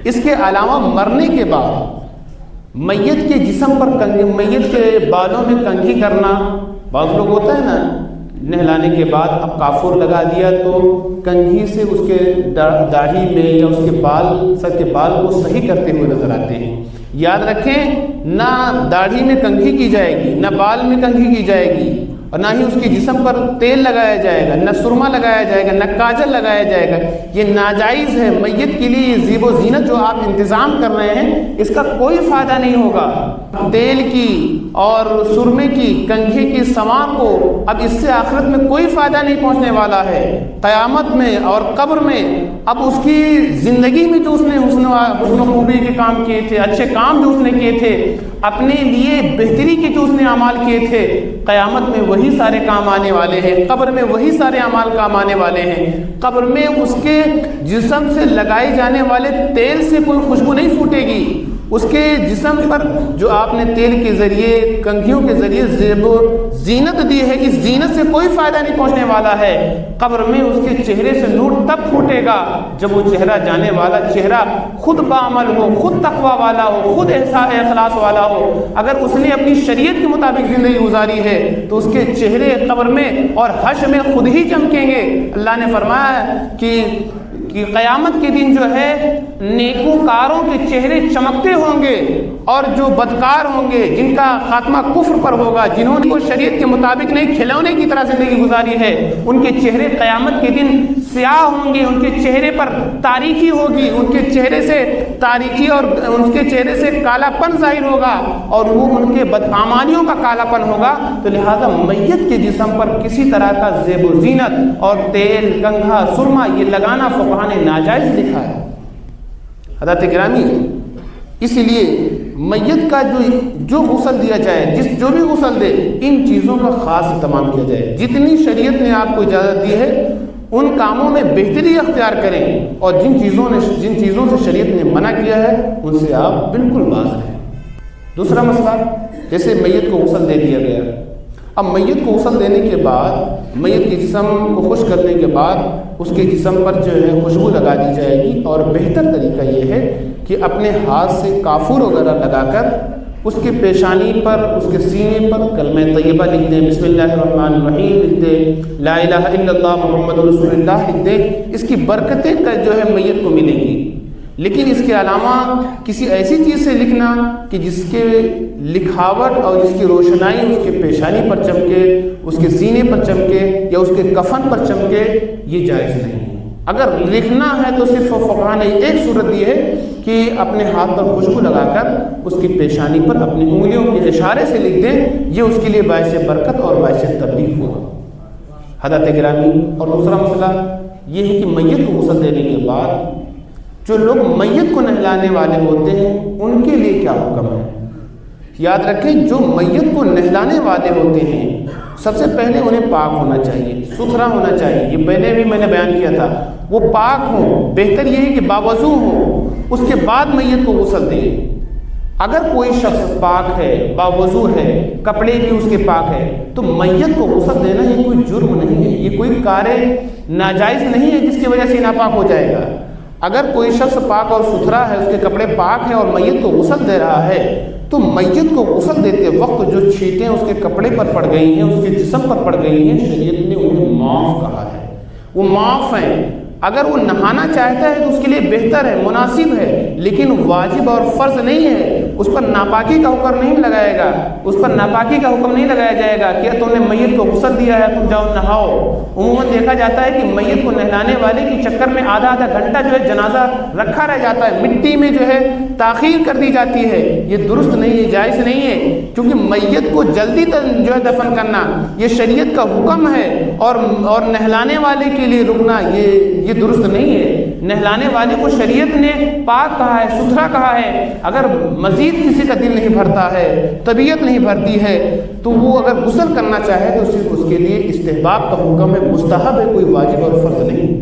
اس کے علاوہ مرنے کے بعد میت کے جسم پر میت کے بالوں میں کنگھی کرنا، بعض لوگ ہوتا ہے نا نہلانے کے بعد اب کافور لگا دیا تو کنگھی سے اس کے داڑھی میں یا اس کے بال، سر کے بال کو صحیح کرتے ہوئے نظر آتے ہیں۔ یاد رکھیں، نہ داڑھی میں کنگھی کی جائے گی، نہ بال میں کنگھی کی جائے گی، اور نہ ہی اس کے جسم پر تیل لگایا جائے گا، نہ سرما لگایا جائے گا، نہ کاجل لگایا جائے گا۔ یہ ناجائز ہے۔ میت کے لیے یہ زیب و زینت جو آپ انتظام کر رہے ہیں اس کا کوئی فائدہ نہیں ہوگا۔ تیل کی اور سرمے کی کنگھی کی سوار کو اب اس سے آخرت میں کوئی فائدہ نہیں پہنچنے والا ہے۔ قیامت میں اور قبر میں اب اس کی زندگی میں جو اس نے حسن و خوبی کے کام کیے تھے، اچھے کام جو اس نے کیے تھے، اپنے لیے بہتری کے جو اس نے اعمال کیے تھے، قیامت میں وہی سارے کام آنے والے ہیں، قبر میں وہی سارے اعمال کام آنے والے ہیں۔ قبر میں اس کے جسم سے لگائے جانے والے تیل سے کوئی خوشبو نہیں پھوٹے گی۔ اس کے جسم پر جو آپ نے تیل کے ذریعے، کنگھیوں کے ذریعے زیب و زینت دی ہے، اس زینت سے کوئی فائدہ نہیں پہنچنے والا ہے۔ قبر میں اس کے چہرے سے نور تب پھوٹے گا جب وہ چہرہ جانے والا چہرہ خود بعمل ہو، خود تقوی والا ہو، خود اخلاص والا ہو۔ اگر اس نے اپنی شریعت کے مطابق زندگی گزاری ہے تو اس کے چہرے قبر میں اور حشر میں خود ہی چمکیں گے۔ اللہ نے فرمایا کہ قیامت کے دن جو ہے نیکوکاروں کے چہرے چمکتے ہوں گے، اور جو بدکار ہوں گے، جن کا خاتمہ کفر پر ہوگا، جنہوں نے شریعت کے مطابق نہیں کھلونے کی طرح زندگی گزاری ہے، ان کے چہرے قیامت کے دن سیاہ ہوں گے، ان کے چہرے پر تاریکی ہوگی، ان کے چہرے سے تاریکی اور ان کے چہرے سے کالا پن ظاہر ہوگا، اور وہ ان کے بدعمالیوں کا کالا پن ہوگا۔ تو لہٰذا میت کے جسم پر کسی طرح کا زیب و زینت اور تیل، کنگھا، سرما یہ لگانا فقہا نے ناجائز لکھا ہے۔ حضرات گرامی، اسی لیے میت کا جو غسل دیا جائے، جو بھی غسل دے، ان چیزوں کا خاص اہتمام کیا جائے۔ جتنی شریعت نے آپ کو اجازت دی ہے ان کاموں میں بہتری اختیار کریں، اور جن چیزوں سے شریعت نے منع کیا ہے ان سے آپ بالکل باز رہیں۔ دوسرا مسئلہ، جیسے میت کو غسل دے دیا گیا، اب میت کو غسل دینے کے بعد، میت کے جسم کو خشک کرنے کے بعد اس کے جسم پر جو ہے خوشبو لگا دی جائے گی، اور بہتر طریقہ یہ ہے کہ اپنے ہاتھ سے کافور وغیرہ لگا کر اس کے پیشانی پر، اس کے سینے پر کلمہ طیبہ لکھ دیں، بسم اللہ الرحمن الرحیم لکھ دیں، لا الہ الا اللہ محمد رسول اللہ لکھ دیں۔ اس کی برکتیں جو ہے میت کو ملیں گی۔ لیکن اس کے علاوہ کسی ایسی چیز سے لکھنا کہ جس کے لکھاوٹ اور جس کی روشنائی اس کے پیشانی پر چمکے، اس کے سینے پر چمکے، یا اس کے کفن پر چمکے، یہ جائز نہیں ہے۔ اگر لکھنا ہے تو صرف فقہا نے ایک صورت دی ہے کہ اپنے ہاتھ پر خوشبو لگا کر اس کی پیشانی پر اپنی انگلیوں کے اشارے سے لکھ دیں، یہ اس کے لیے باعث برکت اور باعث تبلیغ ہوگا۔ حضرات گرامی، اور دوسرا مسئلہ یہ ہے کہ میت کو غسل دینے کے بعد جو لوگ میت کو نہلانے والے ہوتے ہیں ان کے لیے کیا حکم ہے؟ یاد رکھیں، جو میت کو نہلانے والے ہوتے ہیں سب سے پہلے انہیں پاک ہونا چاہیے، ستھرا ہونا چاہیے۔ یہ پہلے بھی میں نے بیان کیا تھا، وہ پاک ہوں، بہتر یہ ہے کہ باوضو ہوں، اس کے بعد میت کو غسل دیں۔ اگر کوئی شخص پاک ہے، باوضو ہے، کپڑے بھی اس کے پاک ہے، تو میت کو غسل دینا یہ کوئی جرم نہیں ہے، یہ کوئی کار ناجائز نہیں ہے جس کی وجہ سے ناپاک ہو جائے گا۔ اگر کوئی شخص پاک اور ستھرا ہے، اس کے کپڑے پاک ہیں اور میت کو غسل دے رہا ہے، تو میت کو غسل دیتے وقت جو چھینٹیں اس کے کپڑے پر پڑ گئی ہیں، اس کے جسم پر پڑ گئی ہیں، شریعت نے انہیں معاف کہا ہے، وہ معاف ہیں۔ اگر وہ نہانا چاہتا ہے تو اس کے لیے بہتر ہے، مناسب ہے، لیکن واجب اور فرض نہیں ہے۔ اس پر ناپاکی کا حکم نہیں لگائے گا، اس پر ناپاکی کا حکم نہیں لگایا جائے گا کہ تم نے میت کو غسل دیا ہے تم جاؤ نہاؤ۔ عموماً دیکھا جاتا ہے کہ میت کو نہلانے والے کے چکر میں آدھا گھنٹہ جو ہے جنازہ رکھا رہ جاتا ہے، مٹی میں جو ہے تاخیر کر دی جاتی ہے۔ یہ درست نہیں ہے، جائز نہیں ہے، کیونکہ میت کو جلدی جو ہے دفن کرنا یہ شریعت کا حکم ہے، اور نہلانے والے کے لیے رکنا یہ درست نہیں ہے۔ نہلانے والے کو شریعت نے پاک کہا ہے، ستھرا کہا ہے۔ اگر مزید کسی کا دل نہیں بھرتا ہے، طبیعت نہیں بھرتی ہے، تو وہ اگر غسل کرنا چاہے تو صرف اس کے لیے استحباب کا حکم ہے، مستحب ہے، کوئی واجب اور فرض نہیں۔